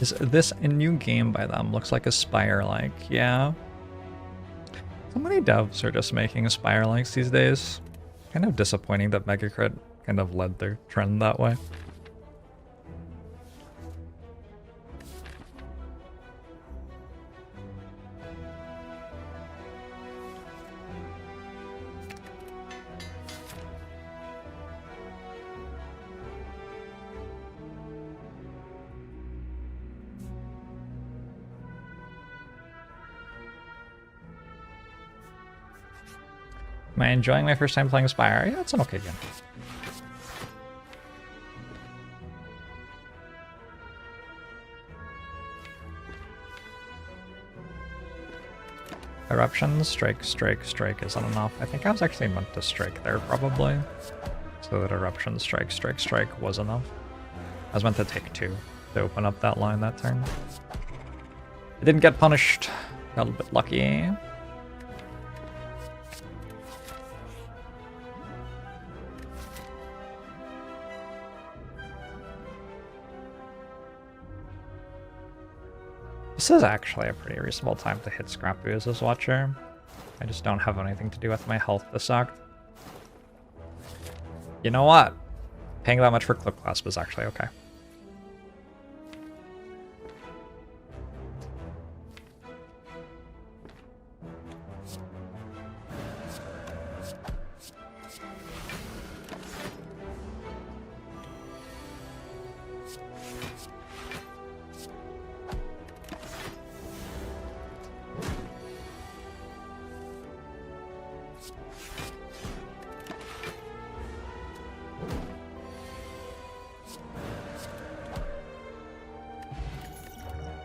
Is this a new game by them? Looks like a Spire-like, yeah. So many devs are just making Spire-likes these days. Kind of disappointing that Megacrit kind of led their trend that way. Am I enjoying my first time playing Spire? Yeah, it's an okay game. Eruption, strike, strike, strike isn't enough. I think I was actually meant to strike there probably. So that eruption, strike, strike, strike was enough. I was meant to take 2 to open up that line that turn. I didn't get punished. Got a bit lucky. This is actually a pretty reasonable time to hit Scrappy as his Watcher. I just don't have anything to do with my health this act. You know what? Paying that much for Clip Clasp is actually okay.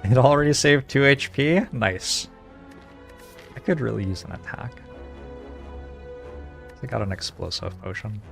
It already saved 2 HP? Nice. I could really use an attack. I got an explosive potion.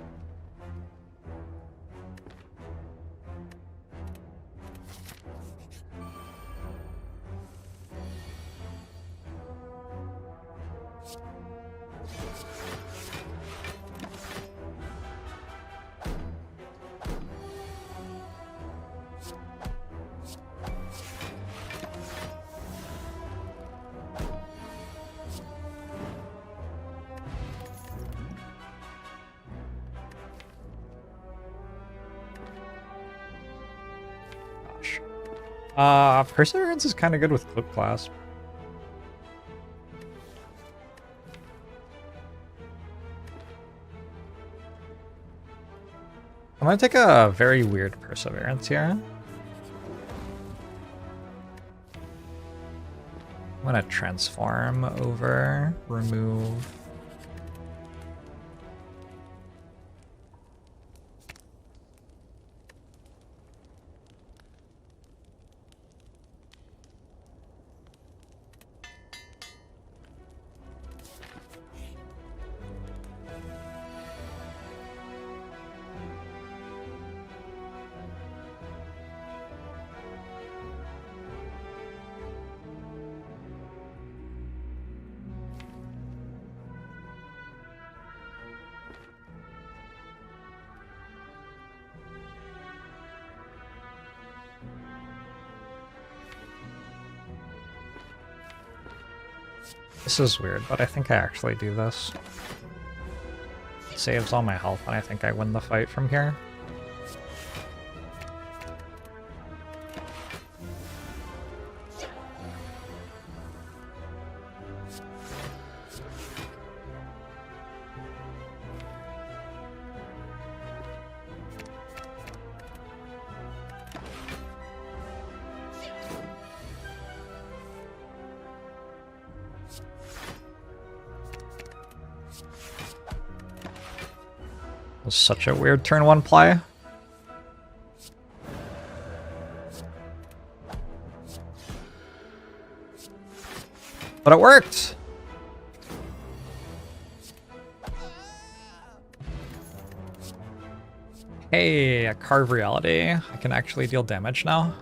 Perseverance is kind of good with Clip Clasp. I'm gonna take a very weird Perseverance here. I'm gonna transform over, remove. This is weird, but I think I actually do this. It saves all my health, and I think I win the fight from here. Was such a weird turn 1 play. But it worked! Hey, a Carve Reality. I can actually deal damage now.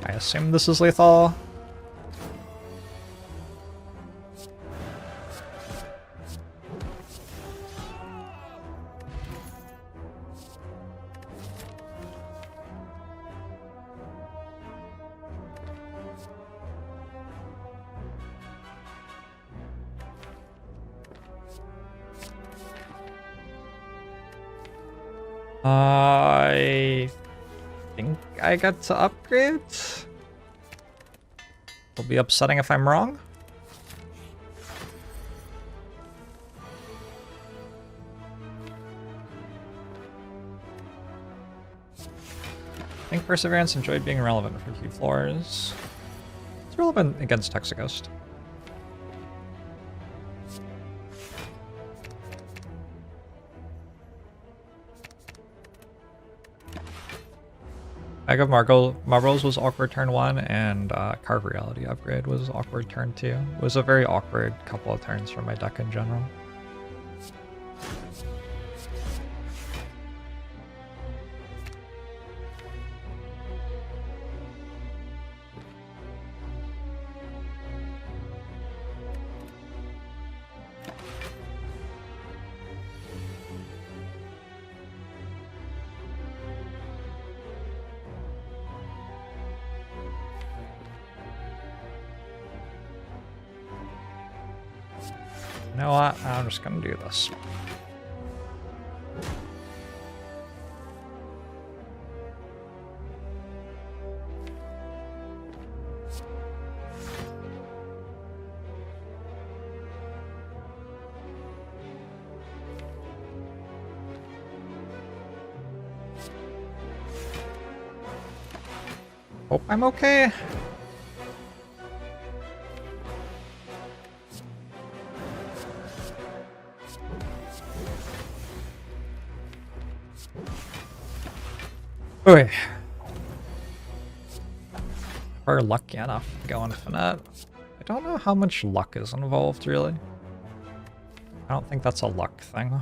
I assume this is lethal. I think I got to upgrade. It'll be upsetting if I'm wrong. I think Perseverance enjoyed being relevant for a few floors. It's relevant against Hexaghost. Bag of Marbles was awkward turn 1, and Carve Reality upgrade was awkward turn 2. It was a very awkward couple of turns for my deck in general. You know what? I'm just gonna do this. Hope I'm okay. Okay. We're lucky enough to go infinite. I don't know how much luck is involved, really. I don't think that's a luck thing.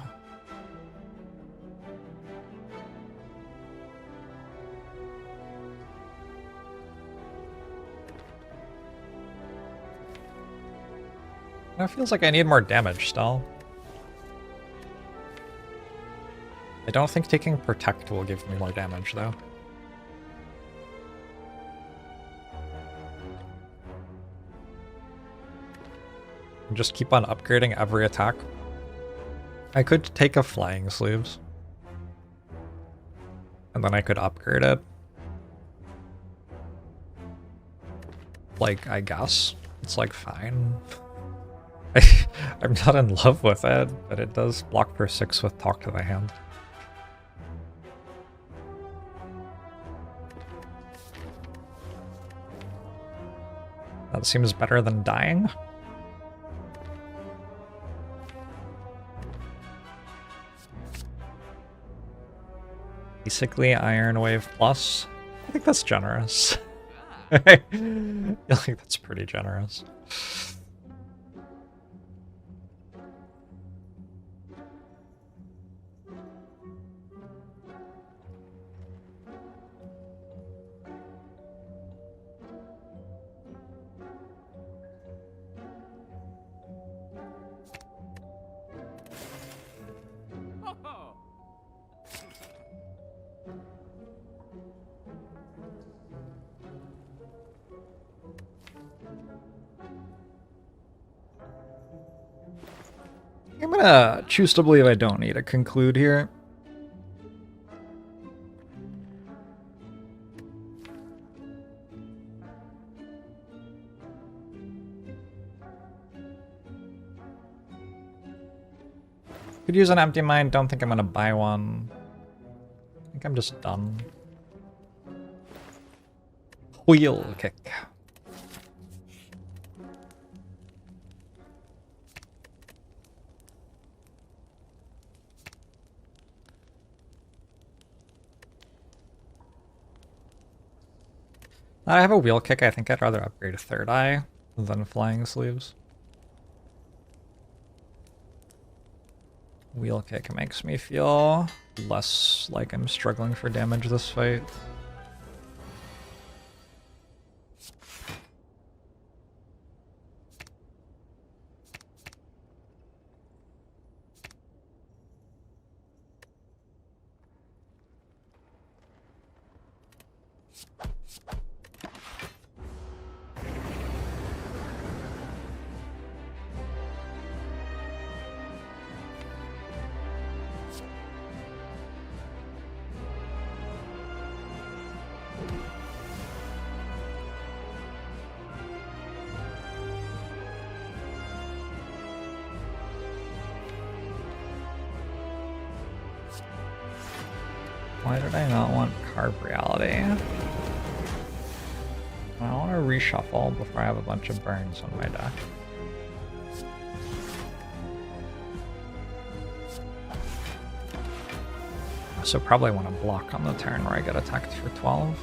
It feels like I need more damage still. I don't think taking Protect will give me more damage, though. And just keep on upgrading every attack. I could take a Flying Sleeves. And then I could upgrade it. Like, I guess. It's like, fine. I'm not in love with it, but it does block for 6 with Talk to the Hand. That seems better than dying. Basically, Iron Wave Plus. I think that's generous. I think that's pretty generous. I'm gonna choose to believe I don't need to conclude here. Could use an empty mind, don't think I'm gonna buy one. I think I'm just done. Wheel kick. Now I have a wheel kick, I think I'd rather upgrade a third eye than Flying Sleeves. Wheel kick makes me feel less like I'm struggling for damage this fight. Why did I not want Carve Reality? I want to reshuffle before I have a bunch of burns on my deck. So probably want to block on the turn where I get attacked for 12.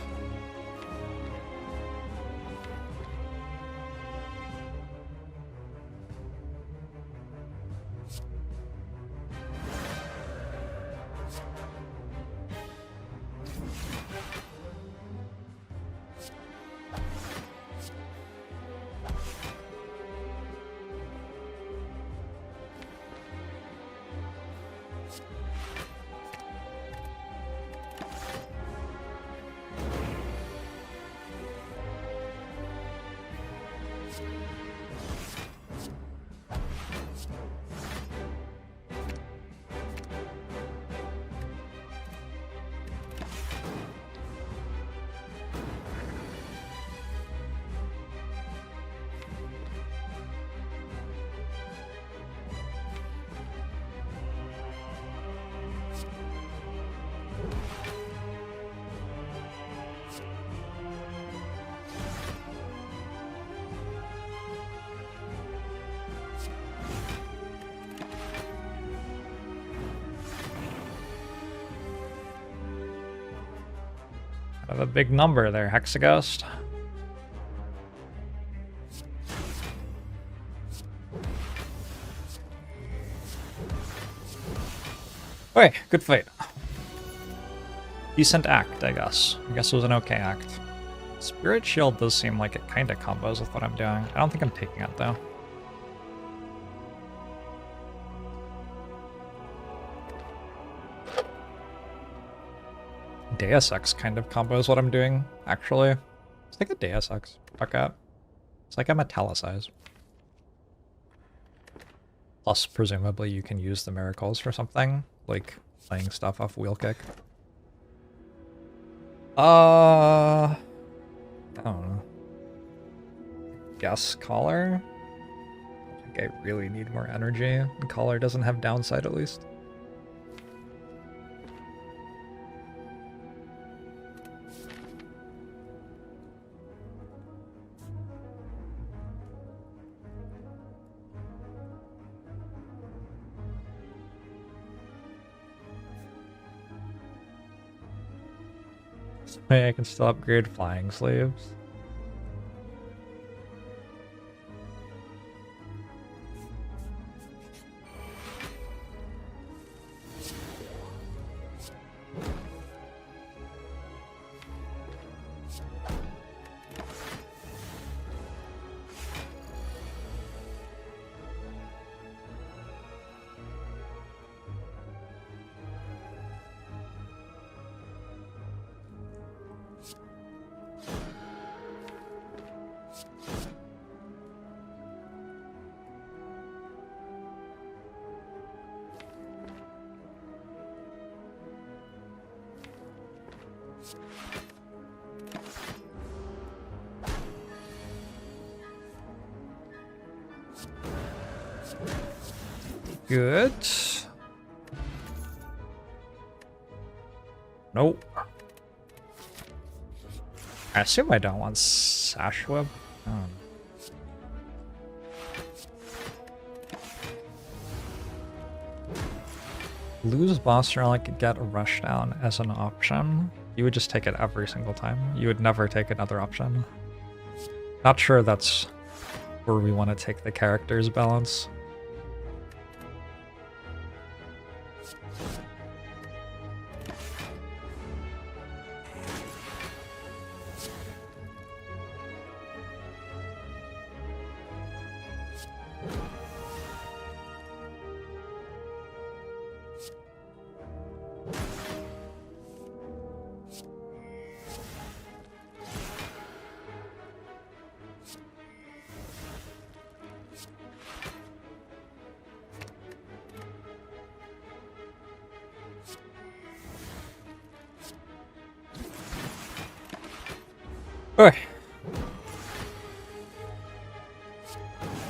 I have a big number there, Hexaghost. Okay, good fight. Decent act, I guess. I guess it was an okay act. Spirit Shield does seem like it kind of combos with what I'm doing. I don't think I'm taking it, though. Deus Ex kind of combos what I'm doing, actually. Let's take a Deus Ex. Fuck up. It's like I'm italicized. Plus, presumably, you can use the miracles for something, like playing stuff off wheel kick. I don't know. Guess Collar? I think I really need more energy, and Collar doesn't have downside at least. I can still upgrade flying sleeves. Good. Nope. I assume I don't want Sash Whip. Lose boss relic, get a rush down as an option. You would just take it every single time. You would never take another option. Not sure that's where we want to take the character's balance.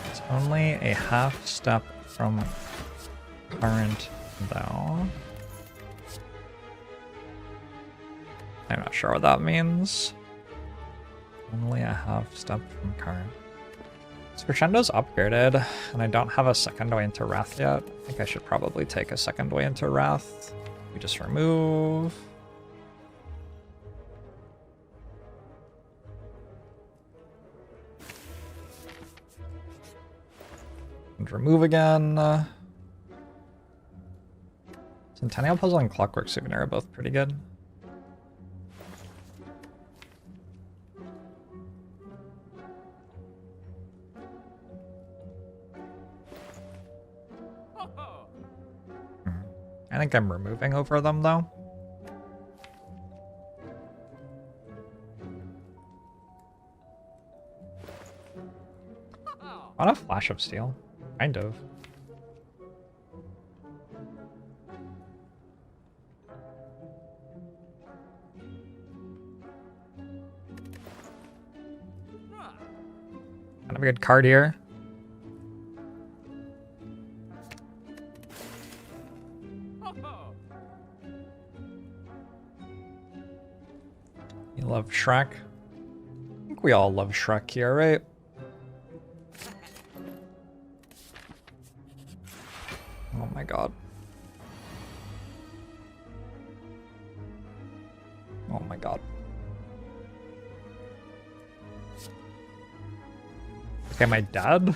It's only a half step from current, though. I'm not sure what that means. Only a half step from current. So Crescendo's upgraded, and I don't have a second way into Wrath yet. I think I should probably take a second way into Wrath. We just remove. And remove again. Centennial Puzzle and Clockwork Souvenir are both pretty good. I think I'm removing over them, though. What a Flash of Steel. Kind of. Kind of a good card here. You love Shrek? I think we all love Shrek here, right? Oh my god. Oh my god. Okay, am I dead?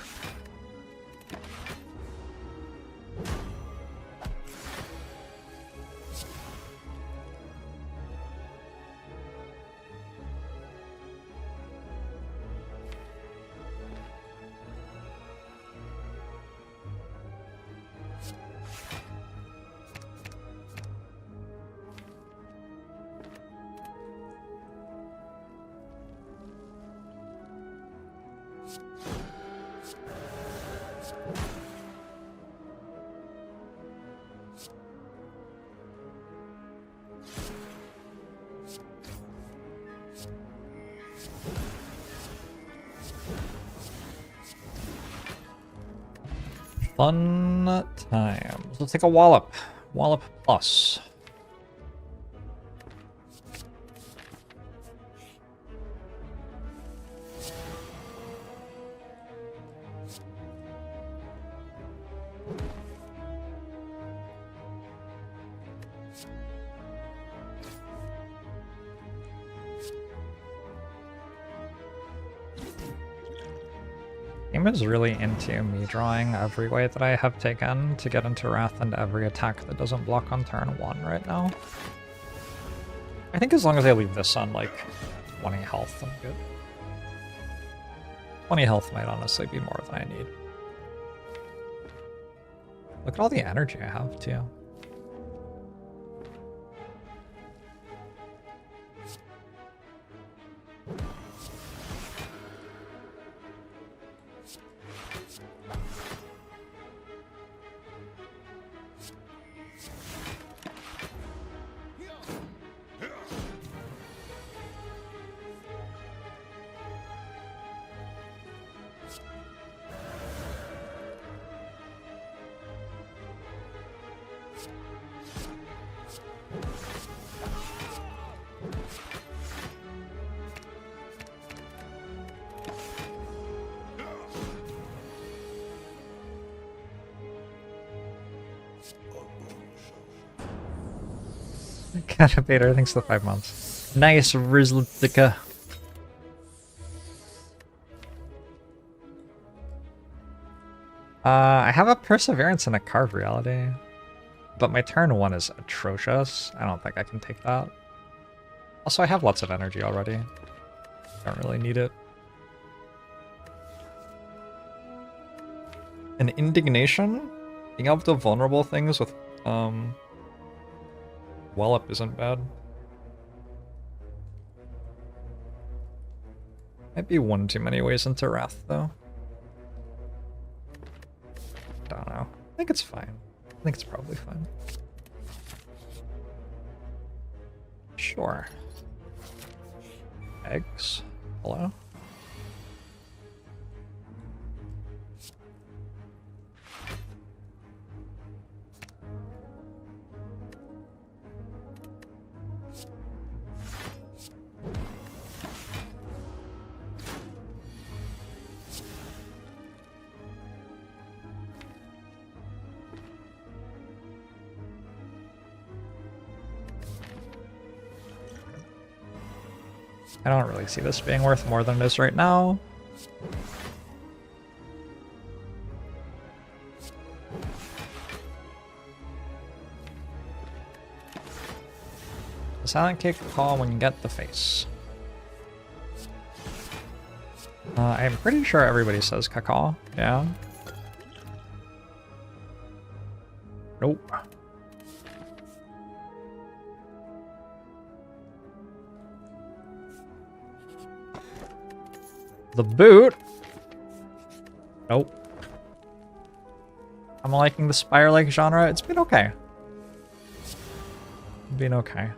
Fun times. Let's take a Wallop. Wallop Plus. Game is really into me drawing every way that I have taken to get into Wrath and every attack that doesn't block on turn 1 right now. I think as long as I leave this on like 20 health, I'm good. 20 health might honestly be more than I need. Look at all the energy I have too. Catabator, thanks for the 5 months. Nice, Rizlitica. I have a Perseverance and a Carve Reality, but my turn 1 is atrocious. I don't think I can take that. Also, I have lots of energy already. Don't really need it. An Indignation? Being able to vulnerable things with, Wallop isn't bad. Might be one too many ways into Wrath, though. Don't know. I think it's fine. I think it's probably fine. Sure. Eggs. Hello? I don't really see this being worth more than it is right now. The silent kick call when you get the face. I'm pretty sure everybody says cacaw. Yeah. Nope. The boot. Nope. I'm liking the Spire-like genre. It's been okay. Been okay.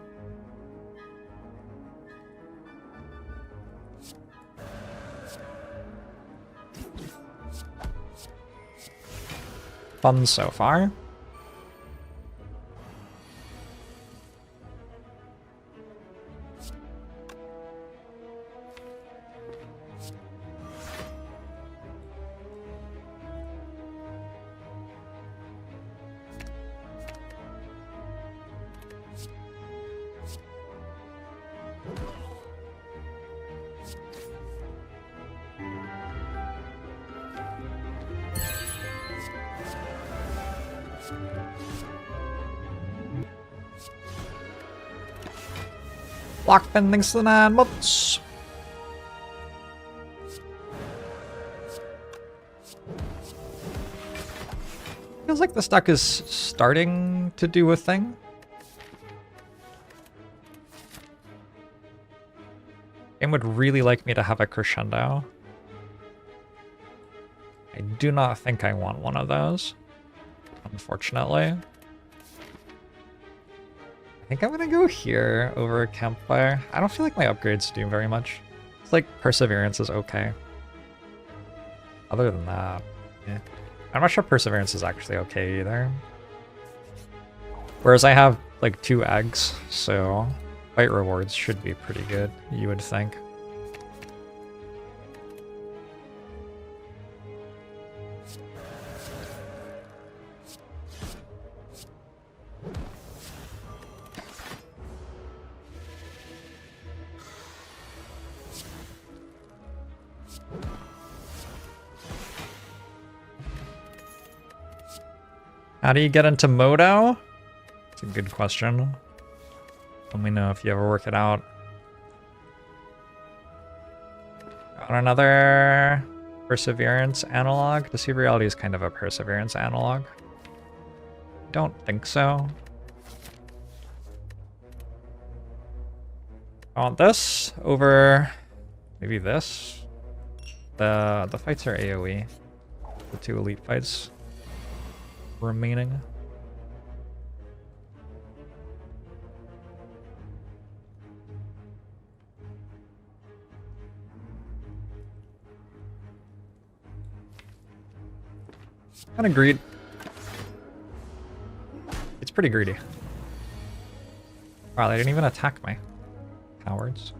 Fun so far. Lockpin thanks to the 9 months. Feels like this deck is starting to do a thing. Game would really like me to have a crescendo. I do not think I want one of those, unfortunately. I think I'm gonna go here over a campfire. I don't feel like my upgrades do very much. It's like Perseverance is okay. Other than that, yeah. I'm not sure Perseverance is actually okay either. Whereas I have like 2 eggs, so fight rewards should be pretty good, you would think. How do you get into Modo? It's a good question. Let me know if you ever work it out. On another Perseverance analog. Deceive Reality is kind of a Perseverance analog. Don't think so. I want this over maybe this. The fights are AoE. The 2 elite fights remaining. Kind of greed. It's pretty greedy. Wow, they didn't even attack me. Cowards.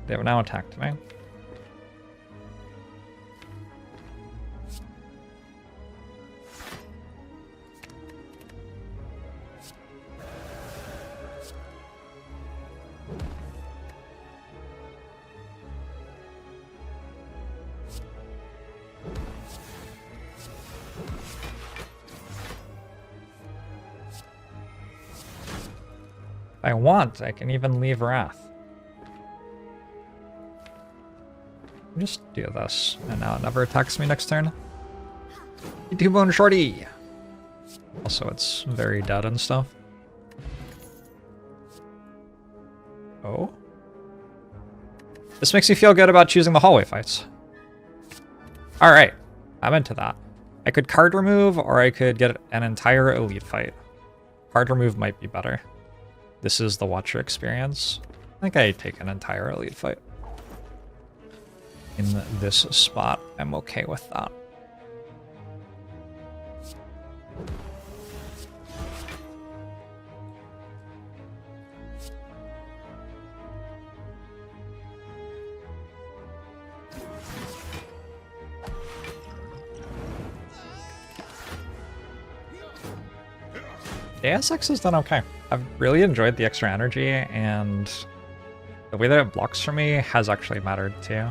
They have now attacked me. If I want, I can even leave Wrath. Just do this, and now it never attacks me next turn. Two-bone shorty! Also, it's very dead and stuff. Oh? This makes me feel good about choosing the hallway fights. Alright, I'm into that. I could card remove, or I could get an entire elite fight. Card remove might be better. This is the Watcher experience. I think I take an entire elite fight. In this spot, I'm okay with that. ASX has done okay. I've really enjoyed the extra energy, and the way that it blocks for me has actually mattered too.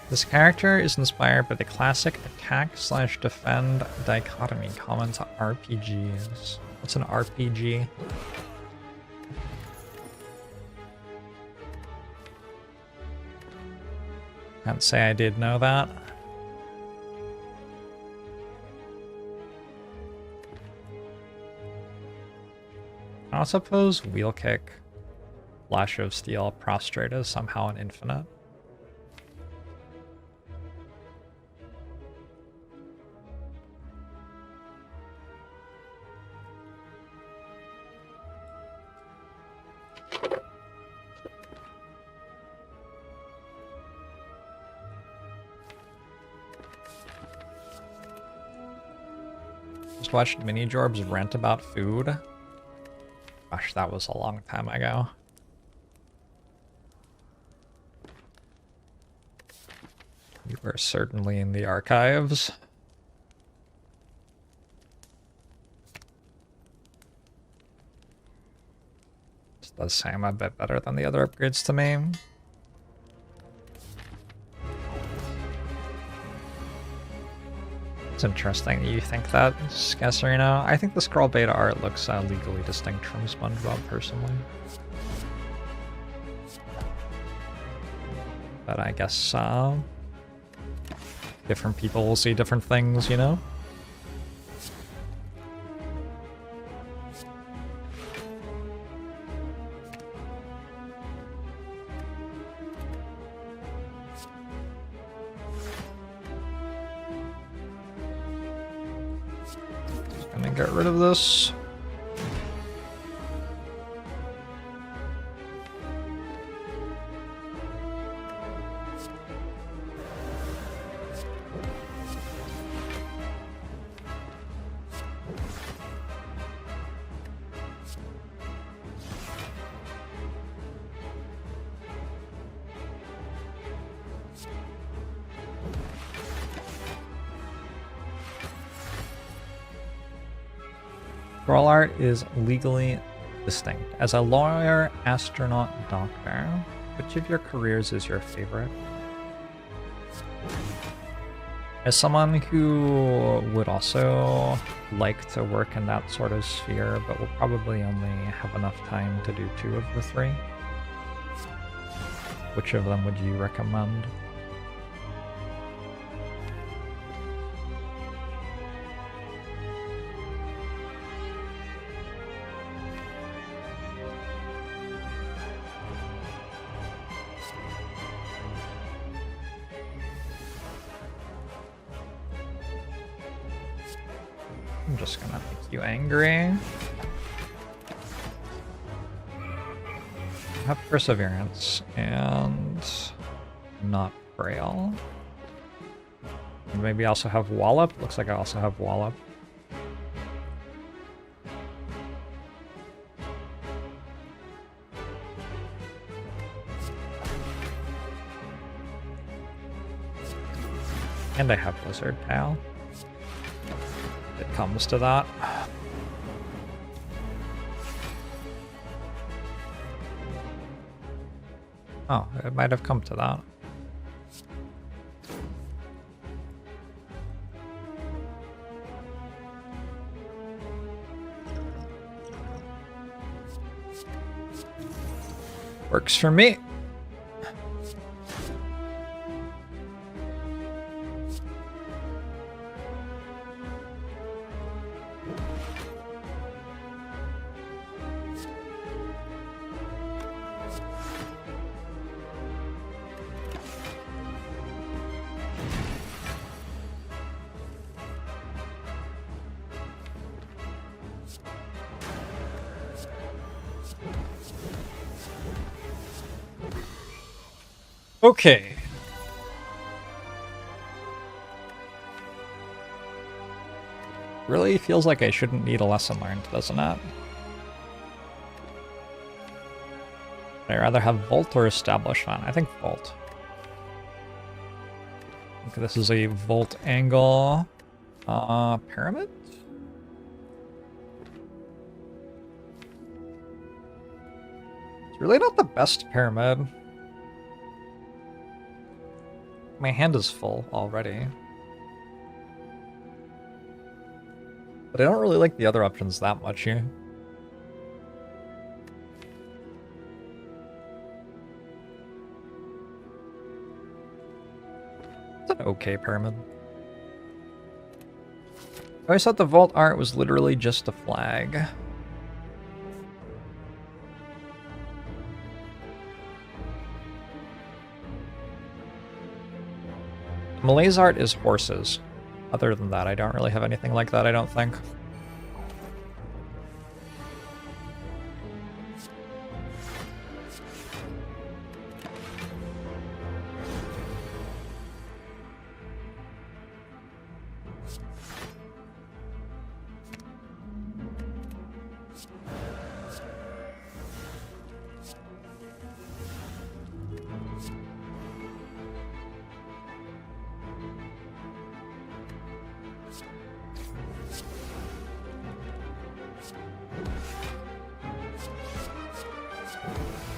This character is inspired by the classic attack/defend dichotomy common to RPGs. What's an RPG? Can't say I did know that. I suppose wheel kick, flash of steel, prostrate is somehow an infinite. Just watched Mini Jorbs rant about food. Gosh, that was a long time ago. You were certainly in the archives. This does seem a bit better than the other upgrades to me. It's interesting that you think that, Scasserino. I think the scroll beta art looks legally distinct from SpongeBob, personally. But I guess different people will see different things, you know? Get rid of this. Scroll art is legally distinct. As a lawyer, astronaut, doctor, which of your careers is your favorite? As someone who would also like to work in that sort of sphere, but will probably only have enough time to do 2 of the 3, which of them would you recommend? I'm just gonna make you angry. Have perseverance and not frail. And maybe also have wallop. Looks like I also have wallop. And I have Blizzard Pal. It comes to that. Oh, it might have come to that. Works for me. Okay. Really feels like I shouldn't need a lesson learned, doesn't it? Would I rather have Volt or Establishment? I think Volt. Okay, this is a Volt angle. Pyramid? It's really not the best pyramid. My hand is full already. But I don't really like the other options that much here. It's an okay pyramid. I always thought the vault art was literally just a flag. Malaise art is horses. Other than that, I don't really have anything like that, I don't think.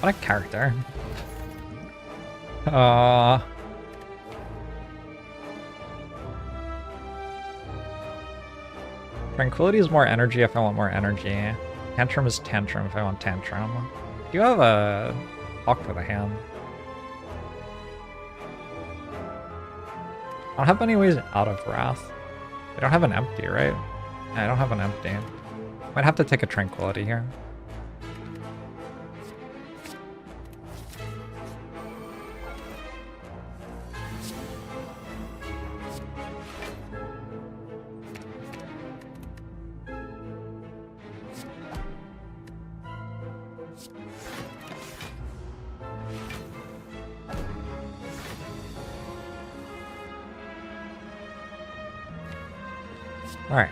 What a character. Tranquility is more energy if I want more energy. Tantrum is tantrum if I want tantrum. Do you have a talk for the hand? I don't have any ways out of Wrath. I don't have an empty, right? Yeah, I don't have an empty. Might have to take a tranquility here. Alright,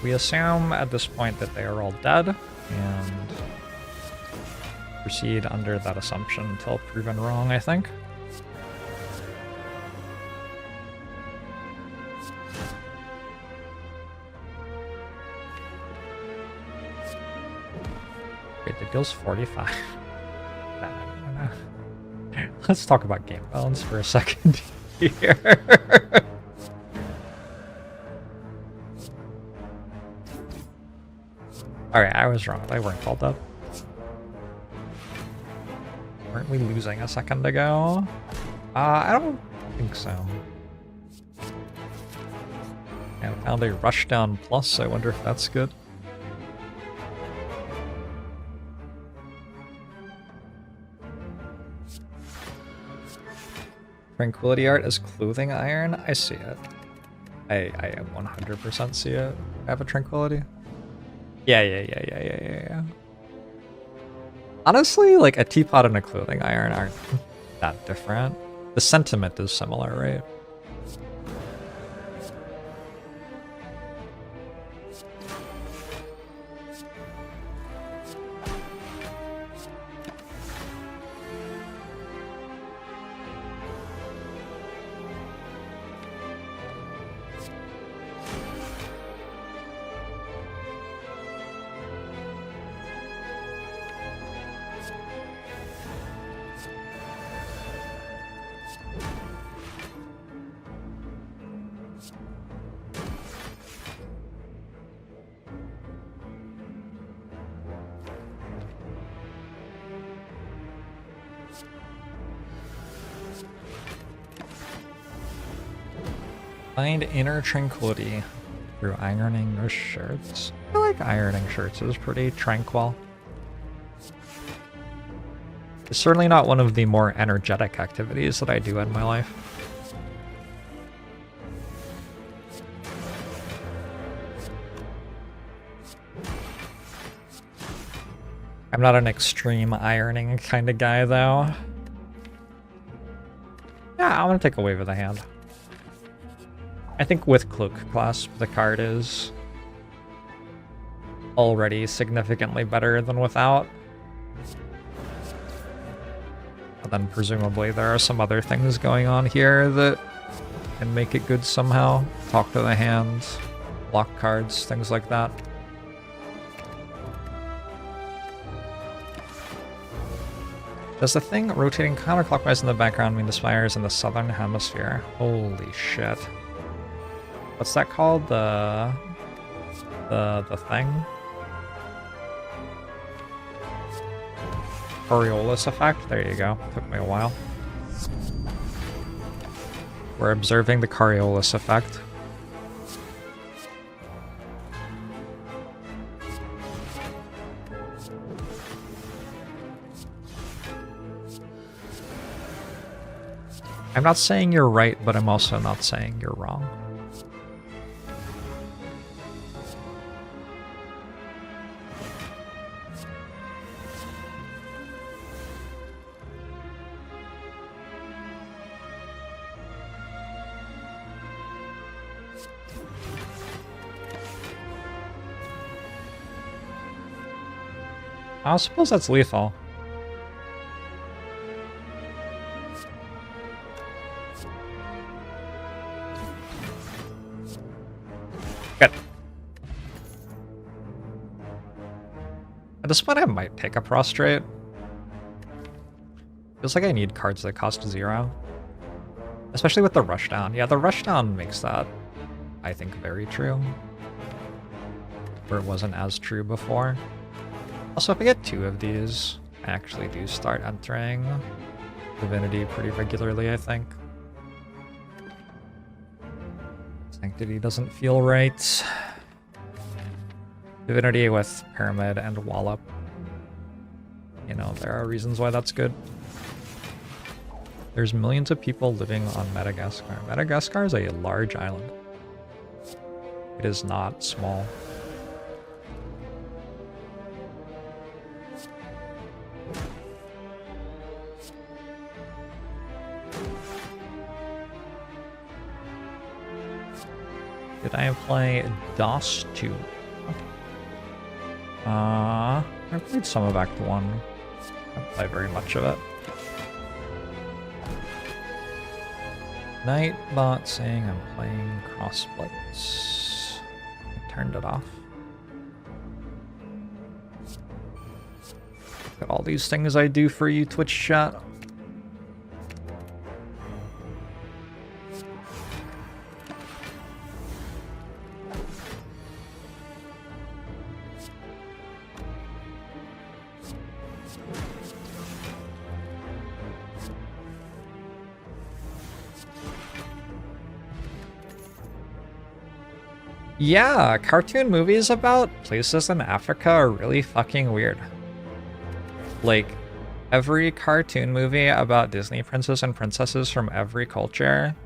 we assume at this point that they are all dead, and proceed under that assumption until proven wrong, I think. Wait, the deal's 45. Let's talk about game balance for a second here. Alright, I was wrong. They weren't called up. Weren't we losing a second ago? I don't think so. I found a rushdown plus. I wonder if that's good. Tranquility art is clothing iron? I see it. I 100% see it. I have a tranquility. Yeah. Honestly, like a teapot and a clothing iron aren't that different. The sentiment is similar, right? Find inner tranquility through ironing your shirts. I feel like ironing shirts is pretty tranquil. It's certainly not one of the more energetic activities that I do in my life. I'm not an extreme ironing kind of guy, though. Yeah, I'm gonna take a wave of the hand. I think with Cloak Clasp, the card is already significantly better than without. But then presumably there are some other things going on here that can make it good somehow. Talk to the hand, block cards, things like that. Does the thing rotating counterclockwise in the background mean the Spire is in the southern hemisphere? Holy shit. What's that called? The thing? Coriolis effect? There you go. Took me a while. We're observing the Coriolis effect. I'm not saying you're right, but I'm also not saying you're wrong. I suppose that's lethal. Good. At this point, I might take a prostrate. Feels like I need cards that cost 0. Especially with the rushdown. Yeah, the rushdown makes that, I think, very true. Where it wasn't as true before. Also, if I get 2 of these, I actually do start entering Divinity pretty regularly, I think. Sanctity doesn't feel right. Divinity with Pyramid and Wallop. You know, there are reasons why that's good. There's millions of people living on Madagascar. Madagascar is a large island. It is not small. Did I play DOS 2? I played some of Act 1. I didn't play very much of it. Nightbot saying I'm playing Crossblades. I turned it off. Look at all these things I do for you, Twitch chat. Yeah, cartoon movies about places in Africa are really fucking weird. Like, every cartoon movie about Disney princes and princesses from every culture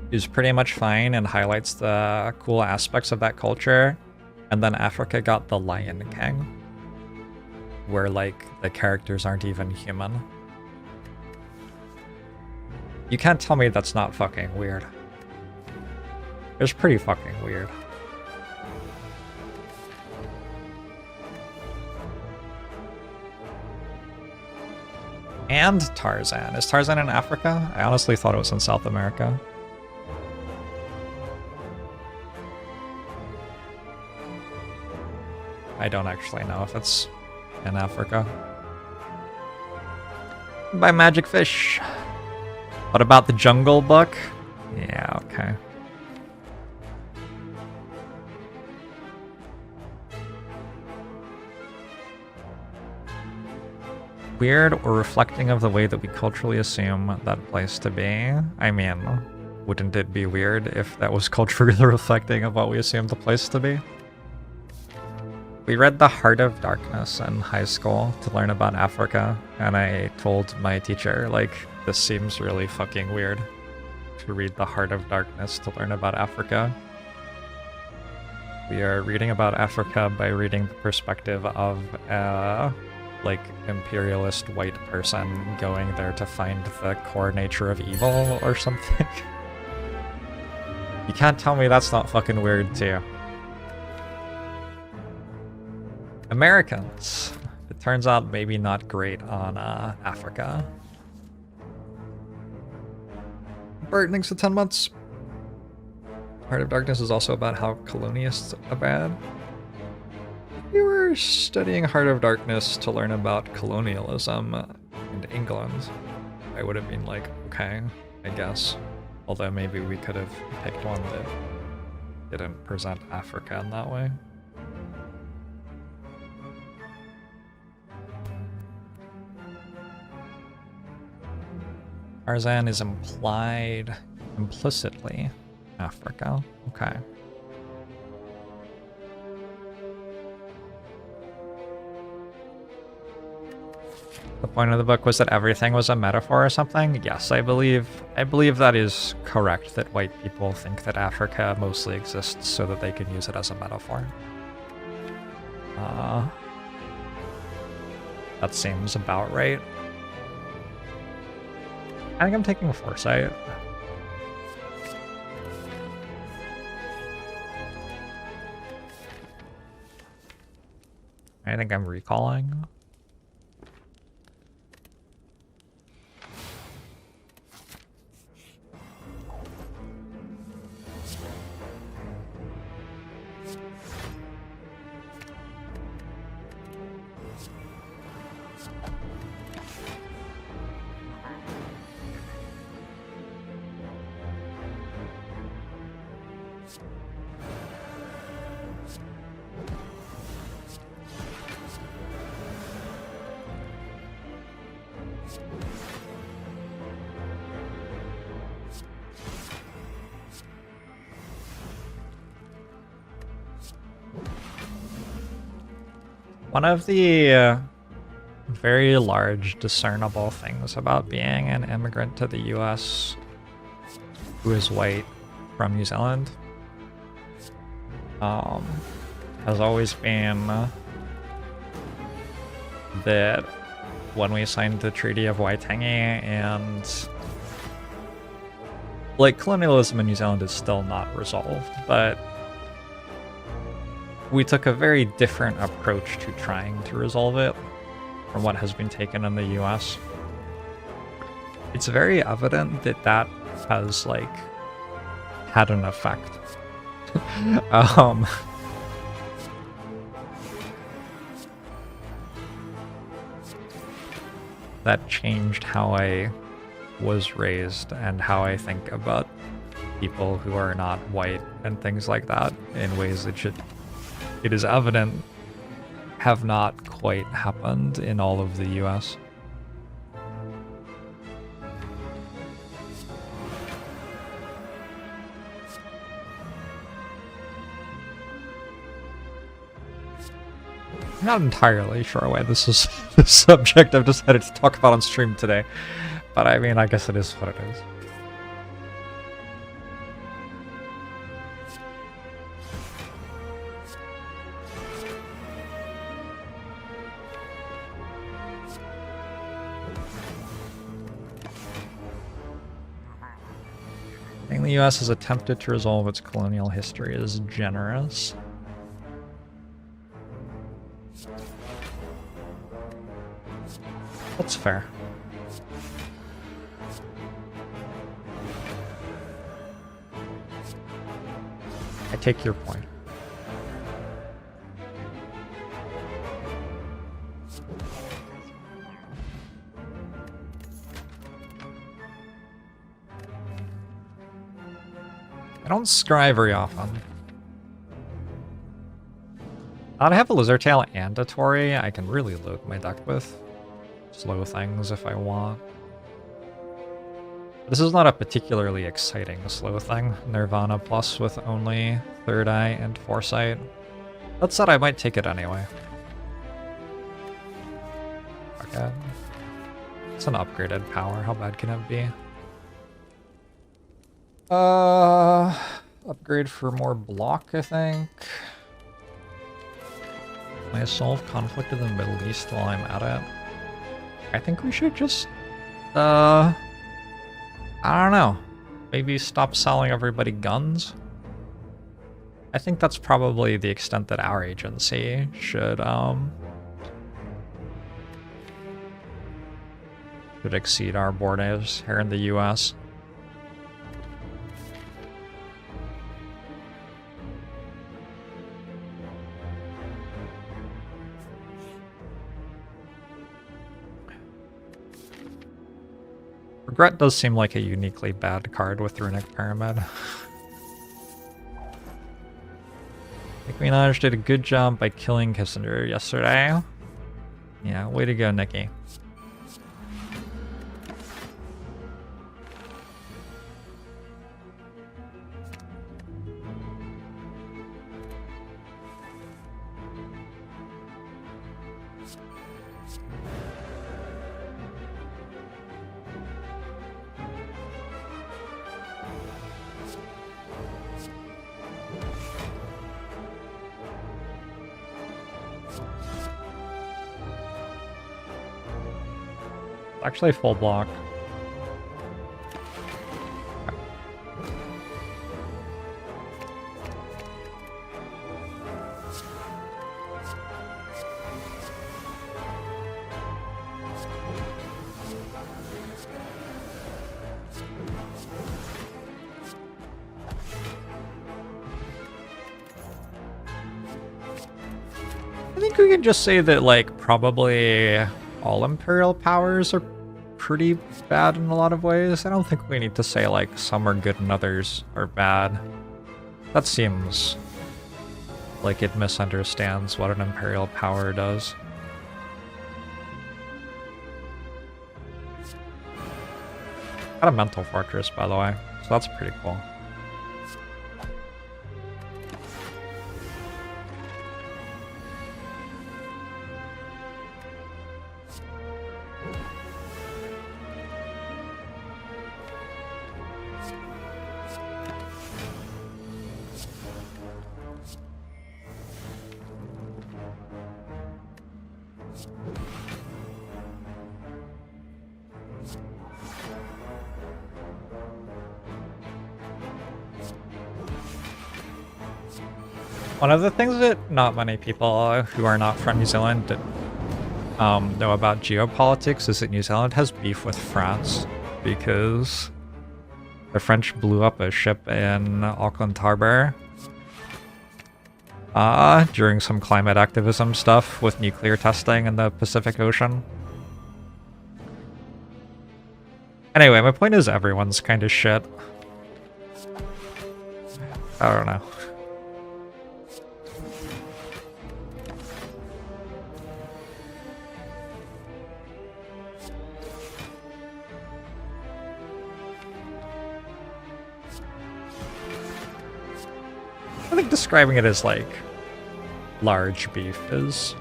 is pretty much fine and highlights the cool aspects of that culture. And then Africa got The Lion King, where, like, the characters aren't even human. You can't tell me that's not fucking weird. It's pretty fucking weird. And Tarzan. Is Tarzan in Africa? I honestly thought it was in South America. I don't actually know if it's in Africa. By Magic Fish. What about the Jungle Book? Yeah, okay. Weird or reflecting of the way that we culturally assume that place to be? I mean, Wouldn't it be weird if that was culturally reflecting of what we assumed the place to be? We read The Heart of Darkness in high school to learn about Africa, and I told my teacher, like, this seems really fucking weird to read The Heart of Darkness to learn about Africa. We are reading about Africa by reading the perspective of a, like, imperialist white person going there to find the core nature of evil or something. You can't tell me that's not fucking weird too. Americans. It turns out maybe not great on Africa. Bert, thanks for 10 months. Heart of Darkness is also about how colonialists are bad. We were studying Heart of Darkness to learn about colonialism in England. I would have been like, okay, I guess. Although maybe we could have picked one that didn't present Africa in that way. Tarzan is implied implicitly Africa. Okay. The point of the book was that everything was a metaphor or something? Yes, I believe that is correct, that white people think that Africa mostly exists so that they can use it as a metaphor. That seems about right. I think I'm taking a foresight. I think I'm recalling. One of the very large discernible things about being an immigrant to the US who is white from New Zealand has always been that when we signed the Treaty of Waitangi, and like colonialism in New Zealand is still not resolved, but we took a very different approach to trying to resolve it from what has been taken in the US. It's very evident that that has, like, had an effect. That changed how I was raised and how I think about people who are not white and things like that in ways that it is evident have not quite happened in all of the US. I'm not entirely sure why this is the subject I've decided to talk about on stream today, but I mean, I guess it is what it is. I think the US has attempted to resolve its colonial history is generous. That's fair. I take your point. I don't scry very often. Now to have a lizard tail and a Tory, I can really load my deck with. Slow things if I want. This is not a particularly exciting slow thing. Nirvana plus with only Third Eye and Foresight. That said, I might take it anyway. Okay. It's an upgraded power. How bad can it be? Upgrade for more block, I think. May I solve conflict in the Middle East while I'm at it? I think we should just, I don't know. Maybe stop selling everybody guns? I think that's probably the extent that our agency should exceed our borders here in the US. Regret does seem like a uniquely bad card with Runic Pyramid. Nicki Minaj did a good job by killing Kissinger yesterday. Yeah, way to go, Nikki. Actually full block. I think we can just say that, like, probably all Imperial powers are pretty bad in a lot of ways. I don't think we need to say, like, some are good and others are bad. That seems like it misunderstands what an Imperial power does. Got a Mental Fortress, by the way, so that's pretty cool. One of the things that not many people who are not from New Zealand know about geopolitics is that New Zealand has beef with France because the French blew up a ship in Auckland Harbor during some climate activism stuff with nuclear testing in the Pacific Ocean. Anyway, my point is everyone's kind of shit. I don't know. I think describing it as, like, large beef is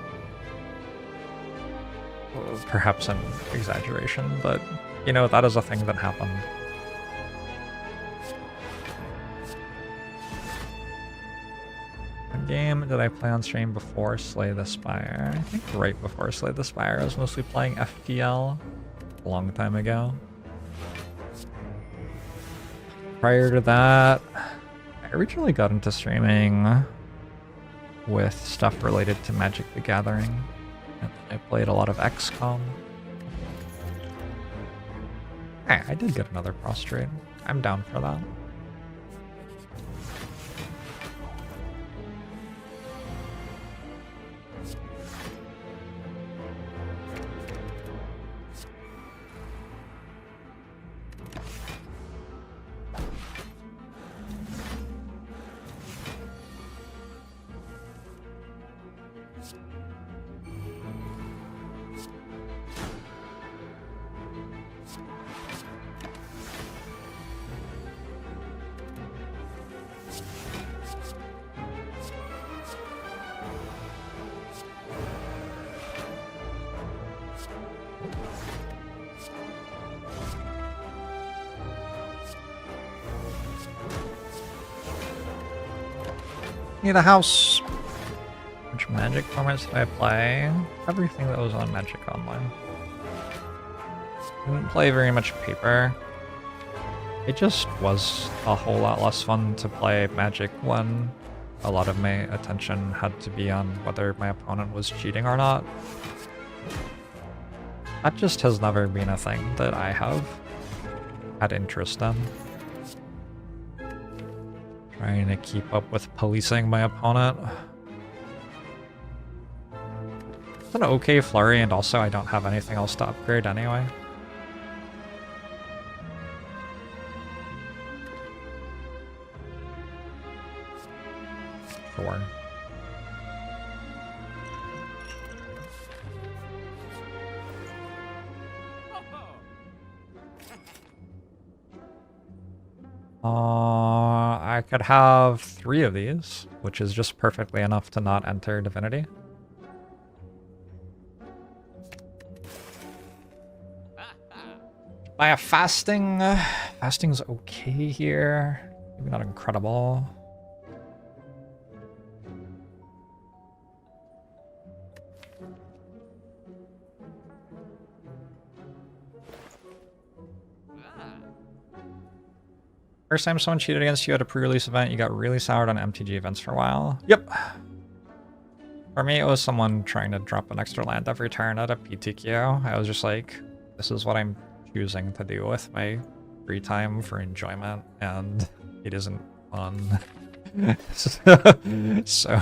perhaps an exaggeration, but, you know, that is a thing that happened. What game did I play on stream before Slay the Spire? I think right before Slay the Spire I was mostly playing FPL a long time ago. Prior to that, I originally got into streaming with stuff related to Magic the Gathering, and I played a lot of XCOM. Hey, I did get another prostrate. I'm down for that. Need a house. Which Magic formats did I play? Everything that was on Magic Online. Didn't play very much Paper. It just was a whole lot less fun to play Magic when a lot of my attention had to be on whether my opponent was cheating or not. That just has never been a thing that I have had interest in. Trying to keep up with policing my opponent. It's an okay flurry, and also I don't have anything else to upgrade anyway. Sure. I could have 3 of these, which is just perfectly enough to not enter Divinity. Buy a fasting. Fasting's okay here. Maybe not incredible. First time someone cheated against you at a pre-release event, you got really soured on MTG events for a while. Yep. For me, it was someone trying to drop an extra land every turn at a PTQ. I was just like, this is what I'm choosing to do with my free time for enjoyment, and it isn't fun. so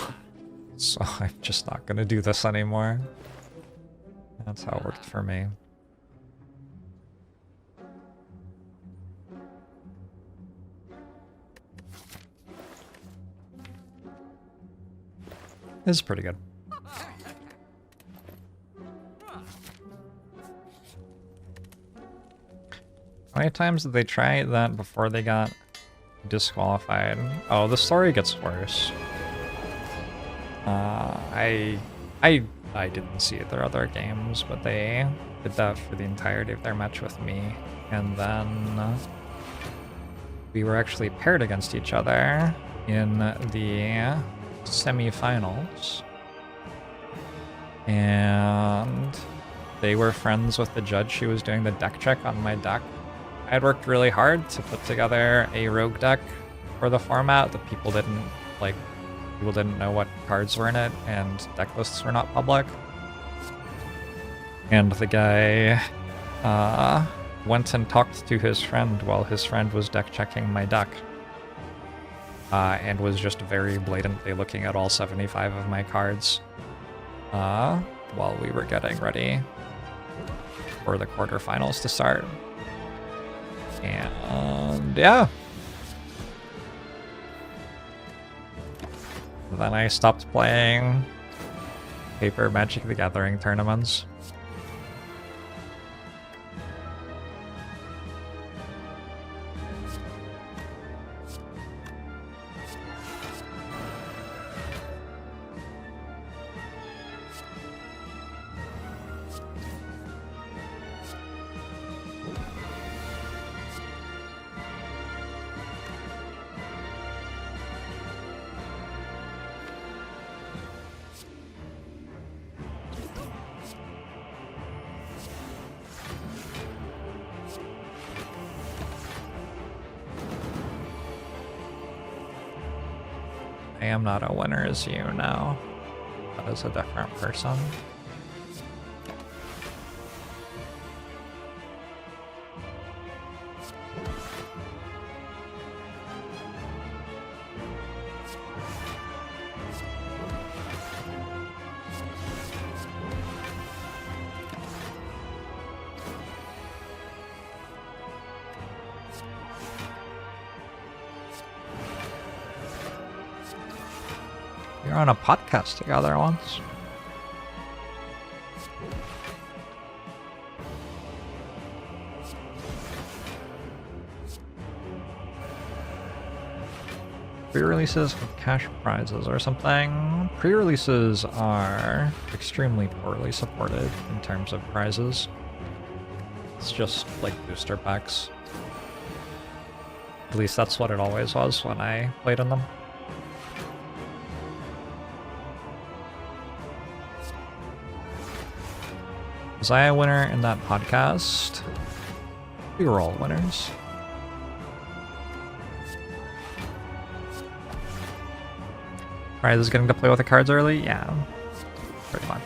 I'm just not gonna do this anymore. That's how it worked for me. This is pretty good. How many times did they try that before they got disqualified? Oh, the story gets worse. I didn't see their other games, but they did that for the entirety of their match with me. And then we were actually paired against each other in the semi-finals, and they were friends with the judge who was doing the deck check on my deck. I had worked really hard to put together a rogue deck for the format that people didn't know what cards were in it, and deck lists were not public. And the guy went and talked to his friend while his friend was deck checking my deck. And was just very blatantly looking at all 75 of my cards while we were getting ready for the quarterfinals to start. And yeah. Then I stopped playing Paper Magic the Gathering tournaments. I am not a winner as you now. That is a different person. We were on a podcast together once. Pre-releases with cash prizes or something. Pre-releases are extremely poorly supported in terms of prizes. It's just like booster packs. At least that's what it always was when I played in them. Was I a winner in that podcast? We were all winners. Alright, this is getting to play with the cards early? Yeah, pretty much.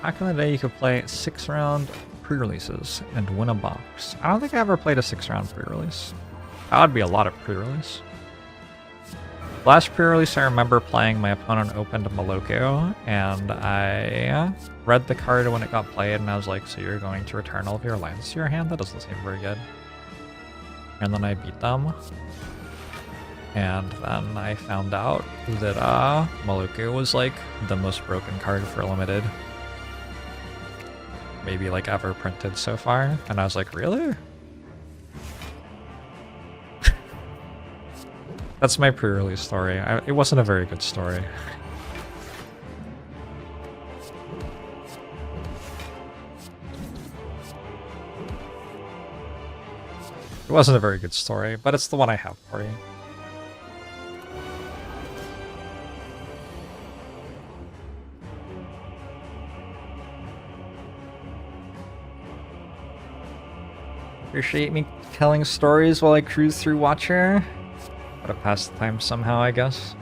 Back in the day, you could play 6-round pre-releases and win a box. I don't think I ever played a 6-round pre-release. That would be a lot of pre-release. Last pre-release I remember playing, my opponent opened a Moloko, and I read the card when it got played, and I was like, so you're going to return all of your lands to your hand? That doesn't seem very good. And then I beat them. And then I found out that Moloko was like the most broken card for Limited. Maybe like ever printed so far. And I was like, really? That's my pre-release story. It wasn't a very good story. It wasn't a very good story, but it's the one I have for you. Appreciate me telling stories while I cruise through Watcher. Gotta pass the time somehow, I guess.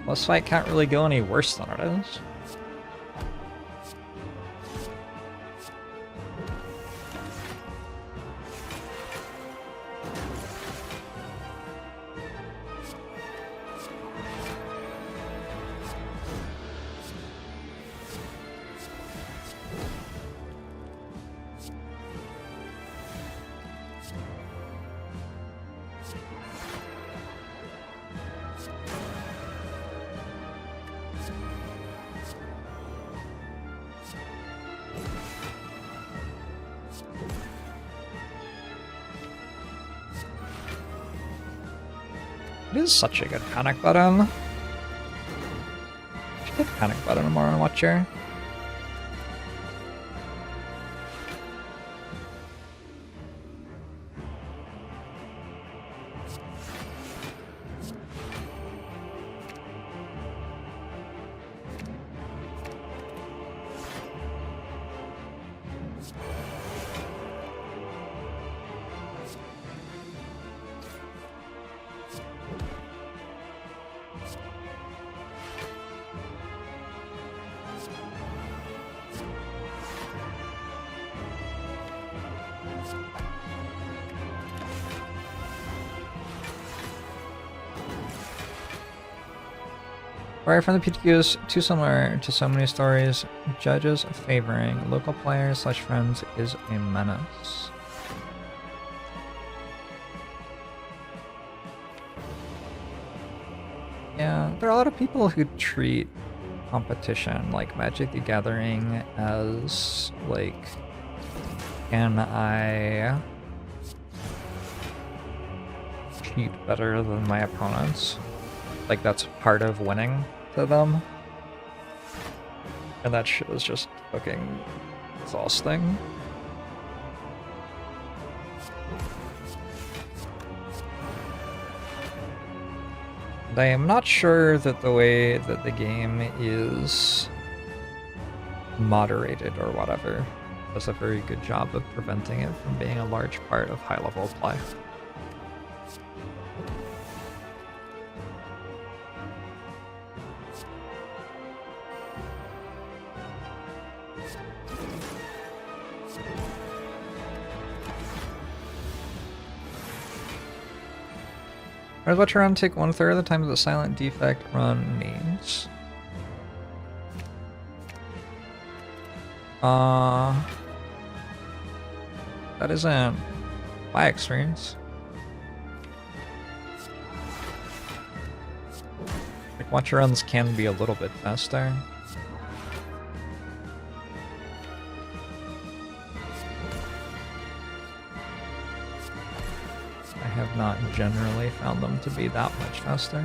This fight can't really go any worse than it is. It is such a good panic button. Should get panic button more on Watcher. Right from the PTQs, too similar to so many stories, judges favoring local players / friends is a menace. Yeah, there are a lot of people who treat competition like Magic the Gathering as like, can I cheat better than my opponents? Like that's part of winning to them. And that shit is just fucking exhausting. And I am not sure that the way that the game is moderated or whatever does a very good job of preventing it from being a large part of high-level play. How does Watcher Run take 1/3 of the time of the silent defect run means? That isn't my experience. like watcher runs can be a little bit faster. I have not generally found them to be that much faster.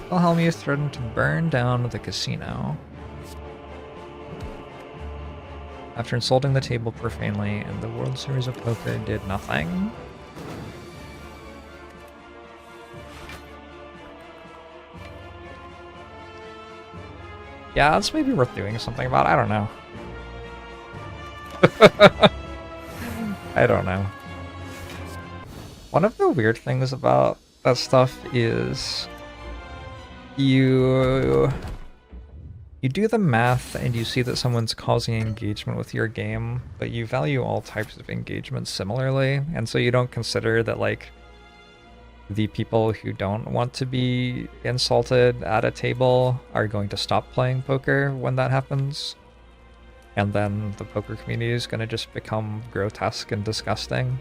Wilhelmus threatened to burn down the casino after insulting the table profanely, and the World Series of Poker did nothing. Yeah, that's maybe worth doing something about. I don't know. I don't know. One of the weird things about that stuff is you do the math and you see that someone's causing engagement with your game, but you value all types of engagement similarly, and so you don't consider that, like, the people who don't want to be insulted at a table are going to stop playing poker when that happens. And then the poker community is going to just become grotesque and disgusting.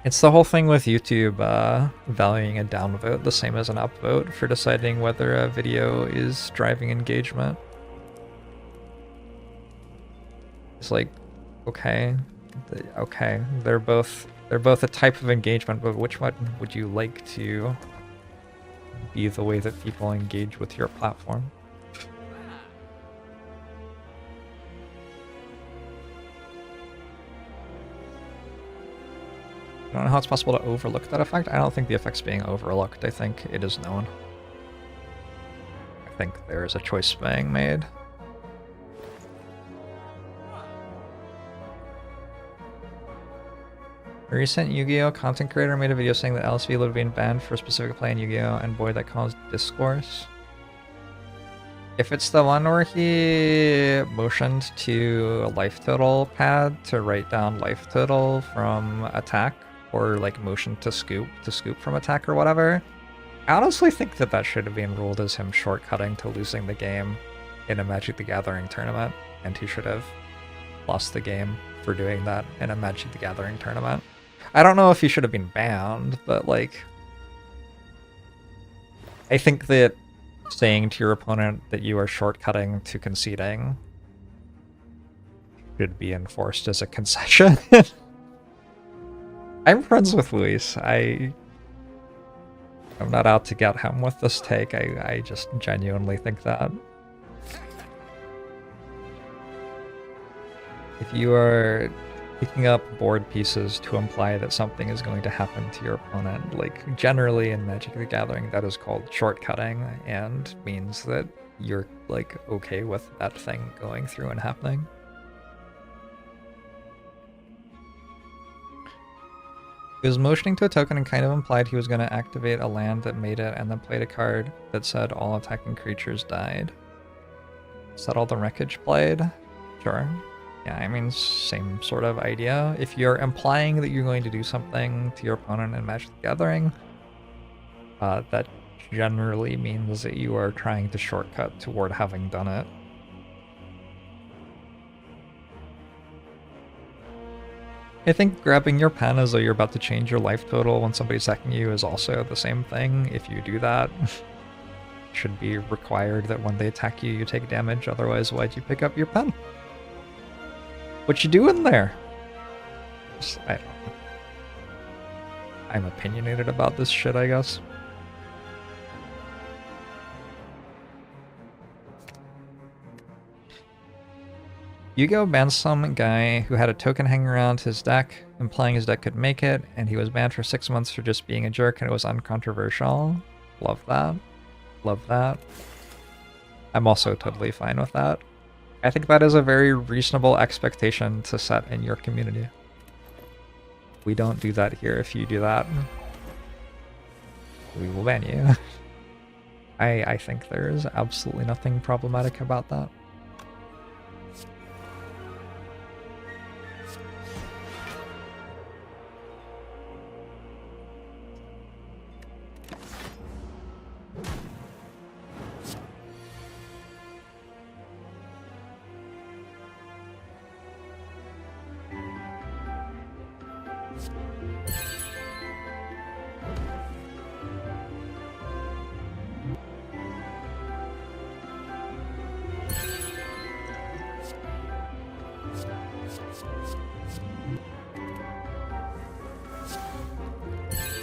It's the whole thing with YouTube valuing a downvote the same as an upvote for deciding whether a video is driving engagement. It's like, okay, they're both a type of engagement, but which one would you like to be the way that people engage with your platform? I don't know how it's possible to overlook that effect. I don't think the effect's being overlooked. I think it is known. I think there is a choice being made. A recent Yu-Gi-Oh! Content creator made a video saying that LSV would have been banned for a specific play in Yu-Gi-Oh! And boy, that caused discourse. If it's the one where he motioned to a life total pad to write down life total from attack, or like motion to scoop from attack or whatever, I honestly think that that should have been ruled as him shortcutting to losing the game in a Magic the Gathering tournament, and he should have lost the game for doing that in a Magic the Gathering tournament. I don't know if he should have been banned, but like, I think that saying to your opponent that you are shortcutting to conceding should be enforced as a concession. I'm friends with Luis. I'm not out to get him with this take. I just genuinely think that. If you are picking up board pieces to imply that something is going to happen to your opponent, like generally in Magic the Gathering, that is called shortcutting and means that you're like okay with that thing going through and happening. He was motioning to a token and kind of implied he was going to activate a land that made it and then played a card that said all attacking creatures died. Is that all the wreckage played? Sure. Yeah, I mean, same sort of idea. If you're implying that you're going to do something to your opponent in Magic the Gathering, that generally means that you are trying to shortcut toward having done it. I think grabbing your pen as though you're about to change your life total when somebody's attacking you is also the same thing. If you do that, it should be required that when they attack you, you take damage. Otherwise, why'd you pick up your pen? What you doing there? I don't know. I'm opinionated about this shit, I guess. Yu-Gi-Oh! Banned some guy who had a token hanging around his deck, implying his deck could make it, and he was banned for 6 months for just being a jerk, and it was uncontroversial. Love that. Love that. I'm also totally fine with that. I think that is a very reasonable expectation to set in your community. We don't do that here. If you do that, we will ban you. I think there is absolutely nothing problematic about that.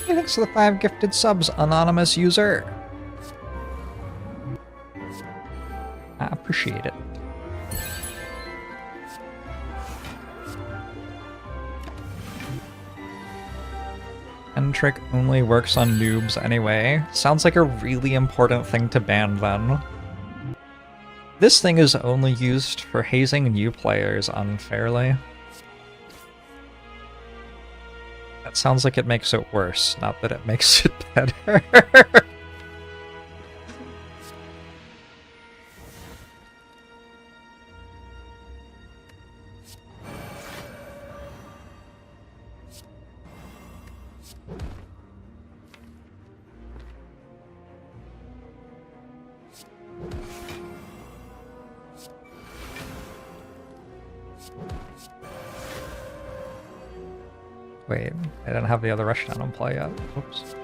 Thanks for the 5 gifted subs, anonymous user. I appreciate it. End trick only works on noobs anyway. Sounds like a really important thing to ban then. This thing is only used for hazing new players unfairly. That sounds like it makes it worse, not that it makes it better. Wait, I didn't have the other rushdown on play yet. Oops.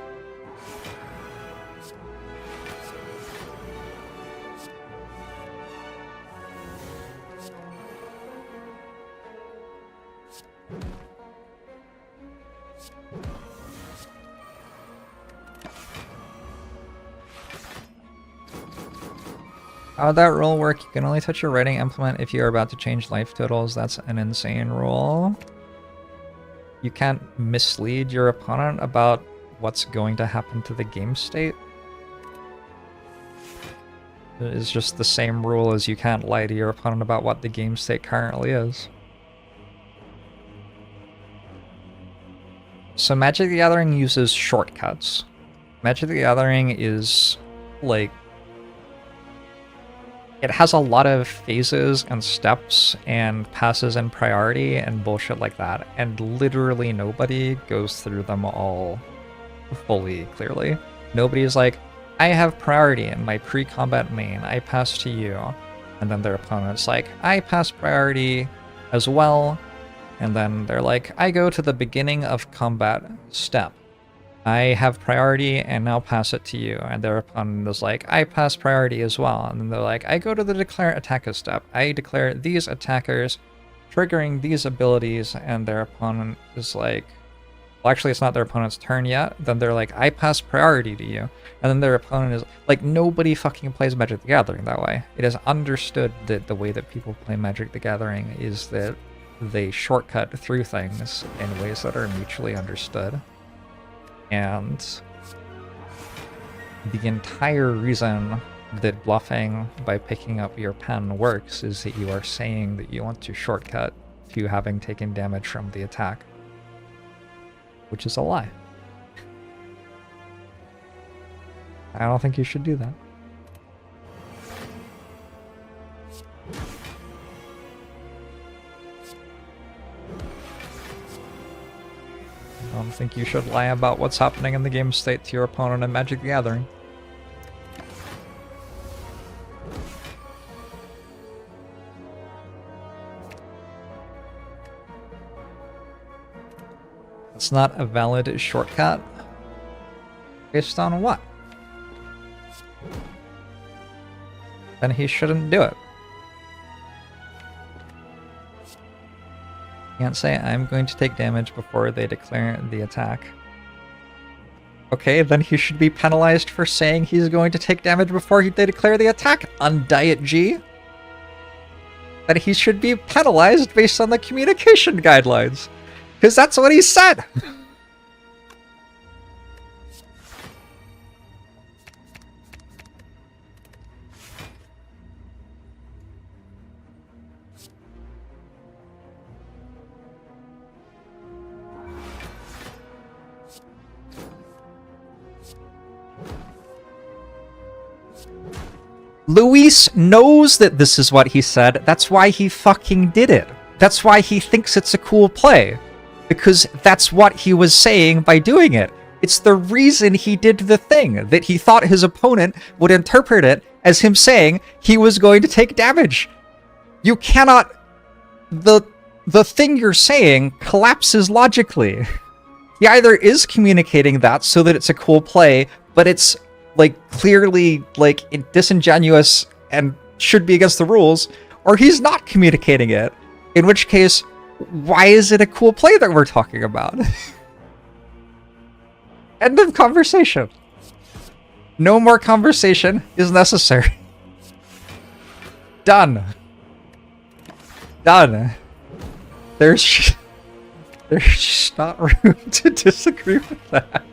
How would that rule work? You can only touch your writing implement if you are about to change life totals. That's an insane rule. You can't mislead your opponent about what's going to happen to the game state. It is just the same rule as you can't lie to your opponent about what the game state currently is. So Magic the Gathering uses shortcuts. Magic the Gathering is like... it has a lot of phases and steps and passes and priority and bullshit like that, and literally nobody goes through them all fully clearly. Nobody's like, I have priority in my pre-combat main, I pass to you. And then their opponent's like, I pass priority as well. And then they're like, I go to the beginning of combat step. I have priority and now pass it to you. And their opponent is like, I pass priority as well. And then they're like, I go to the declare attacker step. I declare these attackers, triggering these abilities. And their opponent is like, well, actually, it's not their opponent's turn yet. Then they're like, I pass priority to you. And then their opponent is like, nobody fucking plays Magic the Gathering that way. It is understood that the way that people play Magic the Gathering is that they shortcut through things in ways that are mutually understood. And the entire reason that bluffing by picking up your pen works is that you are saying that you want to shortcut to having taken damage from the attack. Which is a lie. I don't think you should do that. I don't think you should lie about what's happening in the game state to your opponent in Magic the Gathering. It's not a valid shortcut. Based on what? Then he shouldn't do it. Can't say I'm going to take damage before they declare the attack. Okay, then he should be penalized for saying he's going to take damage before they declare the attack on Diet G. That he should be penalized based on the communication guidelines. Because that's what he said! Luis knows that this is what he said. That's why he fucking did it. That's why he thinks it's a cool play. Because that's what he was saying by doing it. It's the reason he did the thing, that he thought his opponent would interpret it as him saying he was going to take damage. You cannot... The thing you're saying collapses logically. He either is communicating that so that it's a cool play, but it's like clearly like disingenuous and should be against the rules, or he's not communicating it. In which case, why is it a cool play that we're talking about? End of conversation. No more conversation is necessary. Done. Done. There's just not room to disagree with that.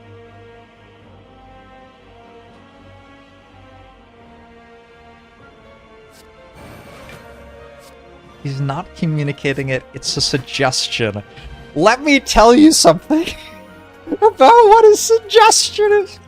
He's not communicating it, it's a suggestion. Let me tell you something about what a suggestion is.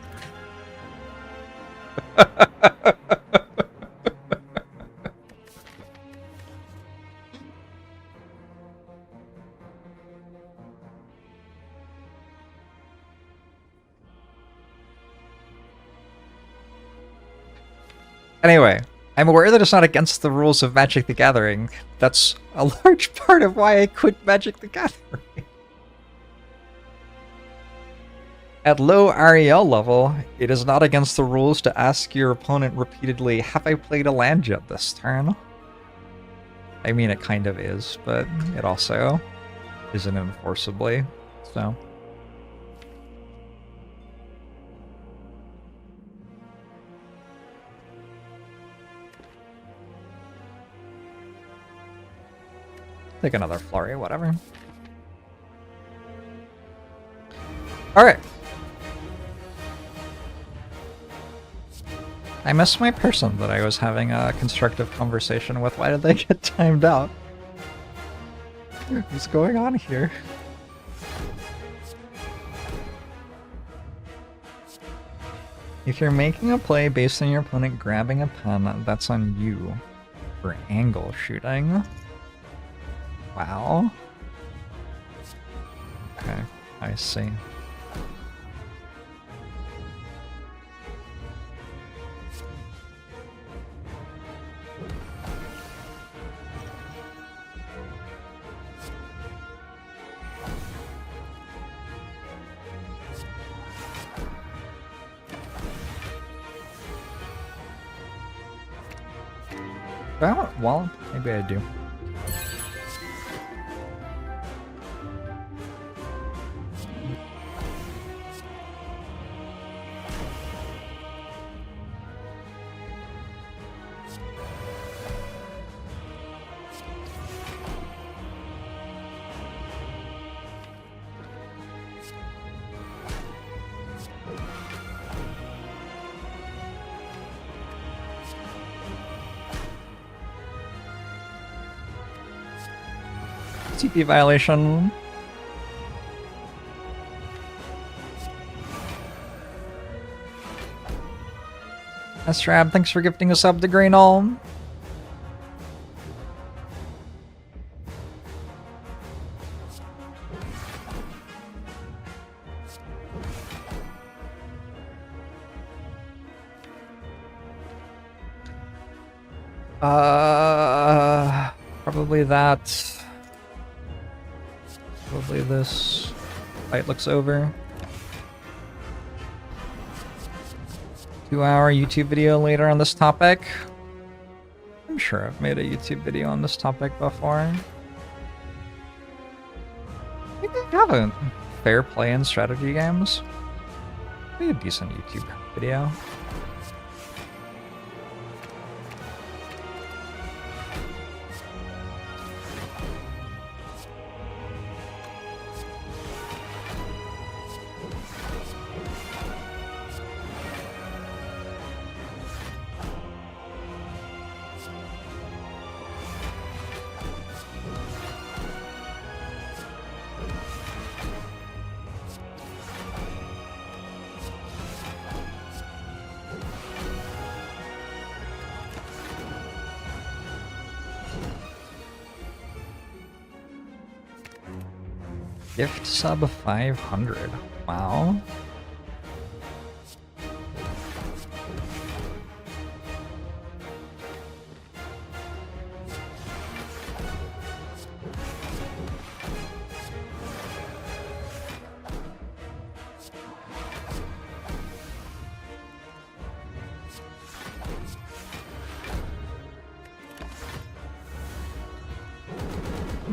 Anyway, I'm aware that it's not against the rules of Magic the Gathering. That's a large part of why I quit Magic the Gathering. At low REL level, it is not against the rules to ask your opponent repeatedly, have I played a land yet this turn? I mean, it kind of is, but it also isn't enforceably, so... Take another flurry, whatever. Alright. I missed my person that I was having a constructive conversation with. Why did they get timed out? What's going on here? If you're making a play based on your opponent grabbing a pen, that's on you. For angle shooting. Wow. Okay, I see. Do I want Wallop? Maybe I do. TP violation. Astrab, thanks for gifting a sub to Greenall. Probably that. Probably this. Fight looks over. 2-hour YouTube video later on this topic. I'm sure I've made a YouTube video on this topic before. Maybe I haven't. Fair play in strategy games. Be a decent YouTube video. Gift sub 500. Wow.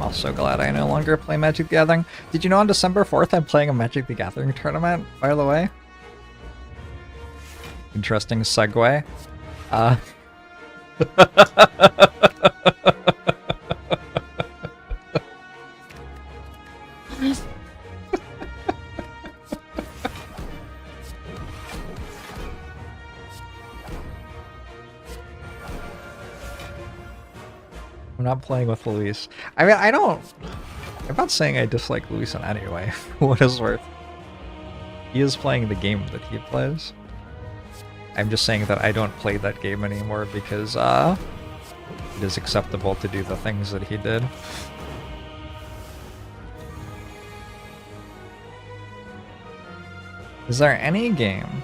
Also glad I no longer play Magic the Gathering. Did you know on December 4th I'm playing a Magic the Gathering tournament, by the way? Interesting segue. I'm not playing with Luis. I mean, I'm not saying I dislike Luis in any way, for what is worth. He is playing the game that he plays. I'm just saying that I don't play that game anymore because, it is acceptable to do the things that he did. Is there any game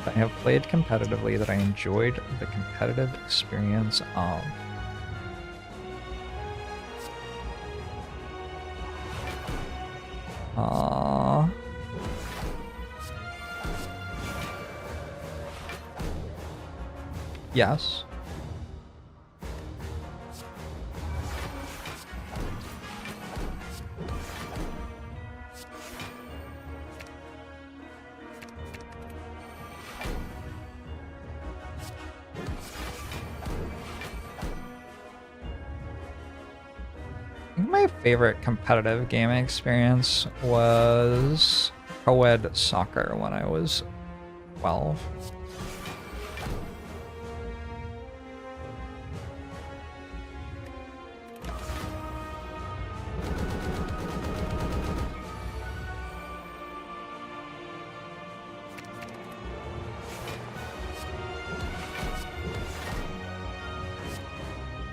that I have played competitively that I enjoyed the competitive experience of? Yes. I think my favorite competitive gaming experience was co-ed soccer when I was 12.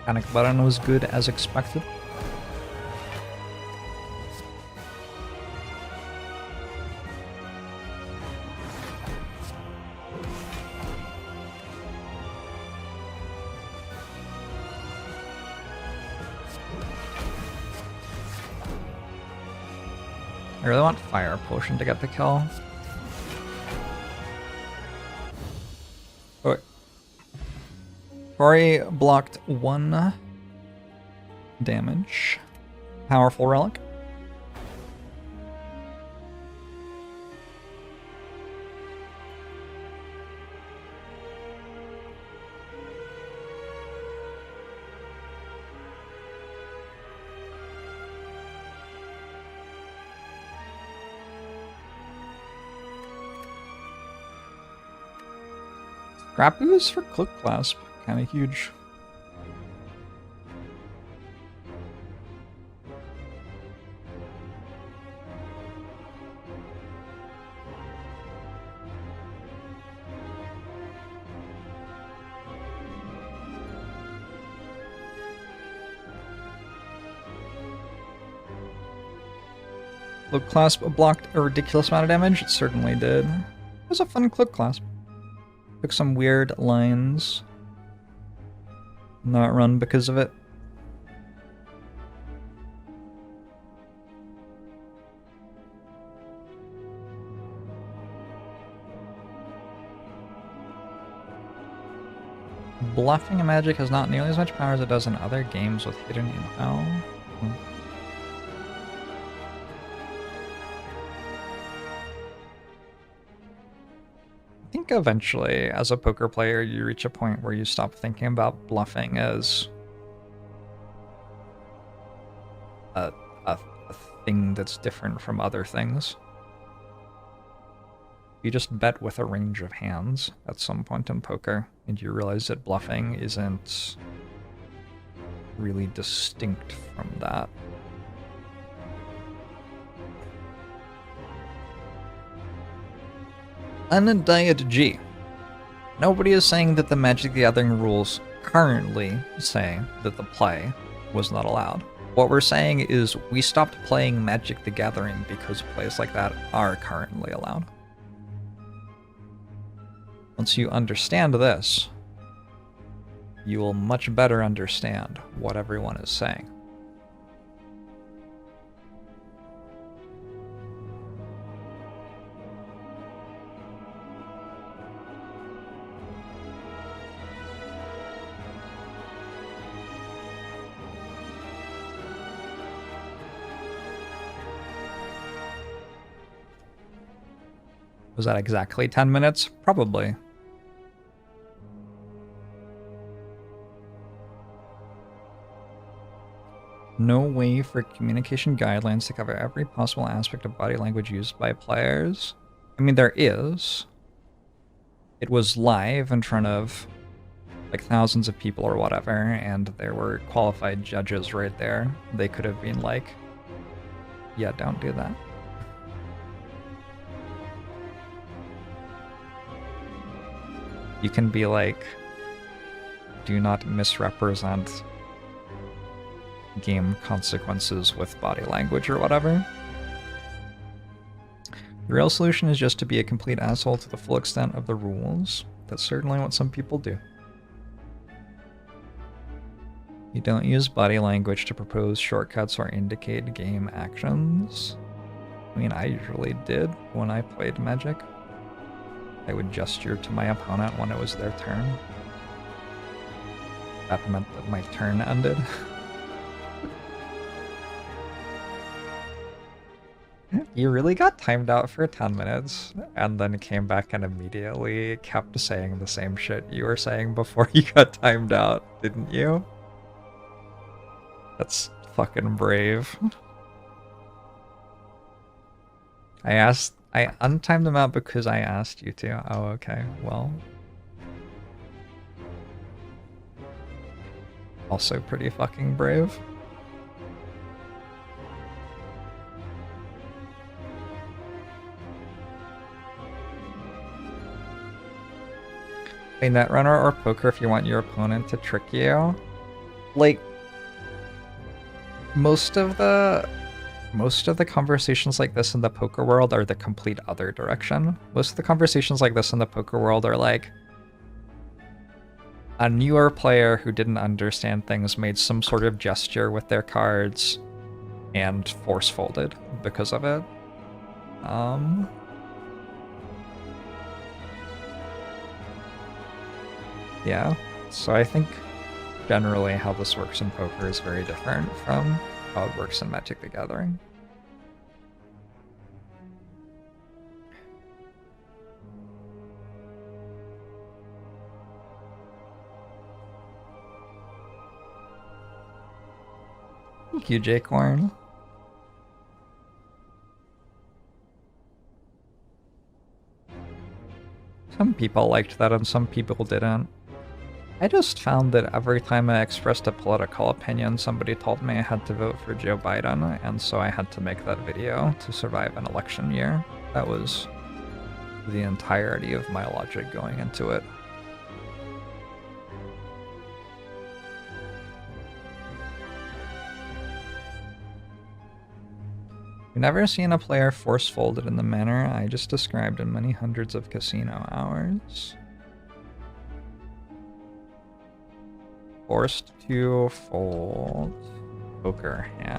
Panic button was good as expected. I really want Fire Potion to get the kill. Oh, wait. Tori blocked 1 damage. Powerful Relic. Scrap Ooze for Clip Clasp. Kinda huge. Clip Clasp blocked a ridiculous amount of damage. It certainly did. It was a fun Clip Clasp. Took some weird lines. Not run because of it. Bluffing a magic has not nearly as much power as it does in other games with hidden info. I think eventually, as a poker player, you reach a point where you stop thinking about bluffing as a thing that's different from other things. You just bet with a range of hands at some point in poker, and you realize that bluffing isn't really distinct from that. Undiet G. Nobody is saying that the Magic the Gathering rules currently say that the play was not allowed. What we're saying is we stopped playing Magic the Gathering because plays like that are currently allowed. Once you understand this, you will much better understand what everyone is saying. Was that exactly 10 minutes? Probably. No way for communication guidelines to cover every possible aspect of body language used by players. I mean, there is. It was live in front of like thousands of people or whatever, and there were qualified judges right there. They could have been like, yeah, don't do that. You can be like, do not misrepresent game consequences with body language or whatever. The real solution is just to be a complete asshole to the full extent of the rules. That's certainly what some people do. You don't use body language to propose shortcuts or indicate game actions. I mean, I usually did when I played Magic. I would gesture to my opponent when it was their turn. That meant that my turn ended. You really got timed out for 10 minutes, and then came back and immediately kept saying the same shit you were saying before you got timed out, didn't you? That's fucking brave. I untimed them out because I asked you to. Oh, okay, well. Also pretty fucking brave. Play Netrunner or poker if you want your opponent to trick you. Like, most of the conversations like this in the poker world are the complete other direction. Most of the conversations like this in the poker world are like, a newer player who didn't understand things made some sort of gesture with their cards and force folded because of it. Yeah, so I think generally how this works in poker is very different from how it works in Magic the Gathering. Thank you, Jacorn. Some people liked that and some people didn't. I just found that every time I expressed a political opinion, somebody told me I had to vote for Joe Biden, and so I had to make that video to survive an election year. That was the entirety of my logic going into it. You've never seen a player force folded in the manner I just described in many hundreds of casino hours. Forced to fold poker hand.